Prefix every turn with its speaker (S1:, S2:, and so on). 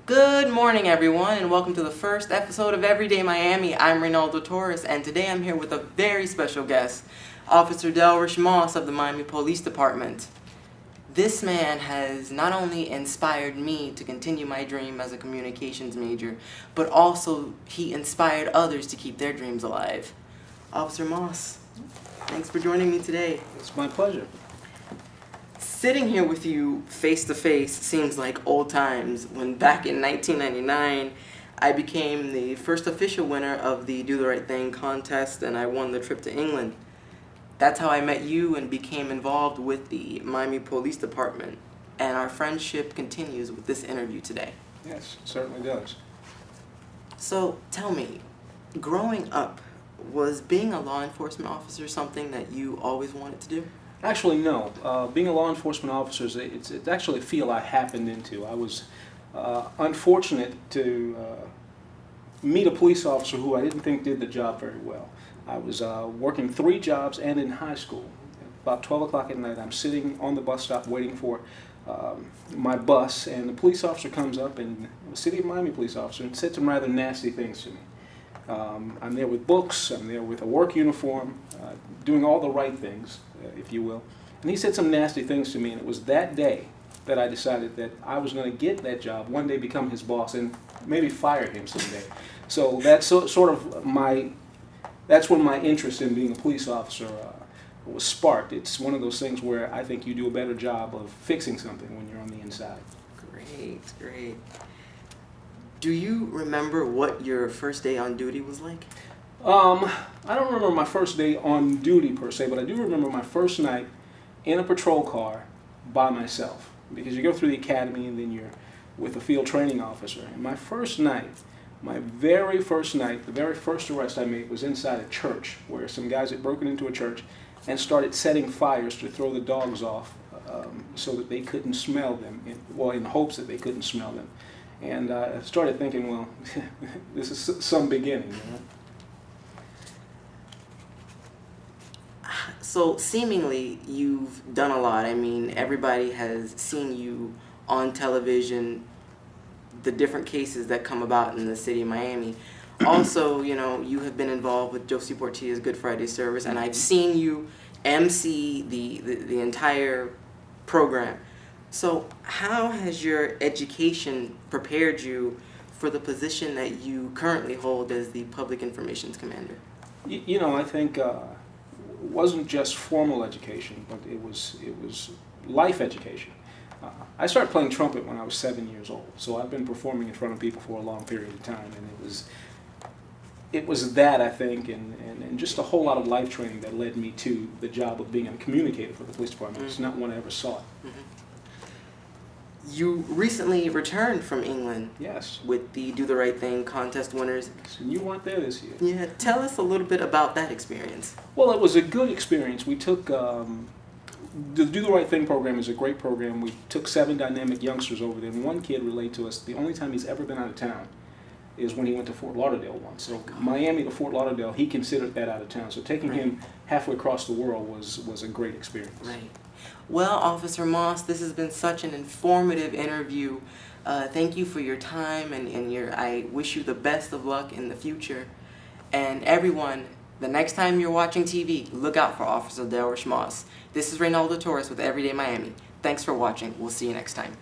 S1: Good morning, everyone, and welcome to the first episode of Everyday Miami. I'm Reynaldo Torres, and today I'm here with a very special guest, Officer Delrish Moss of the Miami Police Department. This man has not only inspired me to continue my dream as a communications major, but also he inspired others to keep their dreams alive. Officer Moss, thanks for joining me today.
S2: It's my pleasure.
S1: Sitting here with you face to face seems like old times when back in 1999 I became the first official winner of the Do the Right Thing contest and I won the trip to England. That's how I met you and became involved with the Miami Police Department, and our friendship continues with this interview today.
S2: Yes, it certainly does.
S1: So tell me, growing up, was being a law enforcement officer something that you always wanted to do?
S2: Actually, no. Being a law enforcement officer, it's actually a field I happened into. I was unfortunate to meet a police officer who I didn't think did the job very well. I was working 3 jobs and in high school. About 12 o'clock at night, I'm sitting on the bus stop waiting for my bus, and the police officer comes up, and the City of Miami police officer, and said some rather nasty things to me. I'm there with books, I'm there with a work uniform, doing all the right things, if you will. And he said some nasty things to me, and it was that day that I decided that I was going to get that job, one day become his boss, and maybe fire him someday. So that's sort of that's when my interest in being a police officer was sparked. It's one of those things where I think you do a better job of fixing something when you're on the inside.
S1: Great, great. Do you remember what your first day on duty was like?
S2: I don't remember my first day on duty per se, but I do remember my first night in a patrol car by myself. Because you go through the academy and then you're with a field training officer. And my first night, my very first night, the very first arrest I made was inside a church where some guys had broken into a church and started setting fires to throw the dogs off so that they couldn't smell them, in hopes that they couldn't smell them. And I started thinking, well, this is some beginning, you know?
S1: So seemingly you've done a lot. I mean, everybody has seen you on television, the different cases that come about in the city of Miami. Also, you know, you have been involved with Josie Portilla's Good Friday service, and I've seen you MC the entire program. So how has your education prepared you for the position that you currently hold as the Public Information Commander?
S2: You know, I think it wasn't just formal education, but it was life education. I started playing trumpet when I was 7 years old, so I've been performing in front of people for a long period of time, and it was that, I think, and just a whole lot of life training that led me to the job of being a communicator for the police department. It's not one I ever sought.
S1: You recently returned from England.
S2: Yes.
S1: With the Do the Right Thing contest winners.
S2: And you weren't there this year.
S1: Yeah, tell us a little bit about that experience.
S2: Well, it was a good experience. We took the Do the Right Thing program is a great program. We took 7 dynamic youngsters over there, and one kid relayed to us the only time he's ever been out of town is when he went to Fort Lauderdale once. So Miami to Fort Lauderdale, he considered that out of town. So taking him halfway across the world was a great experience.
S1: Right. Well, Officer Moss, this has been such an informative interview. Thank you for your time, and I wish you the best of luck in the future. And everyone, the next time you're watching TV, look out for Officer Delrish Moss. This is Reynaldo Torres with Everyday Miami. Thanks for watching. We'll see you next time.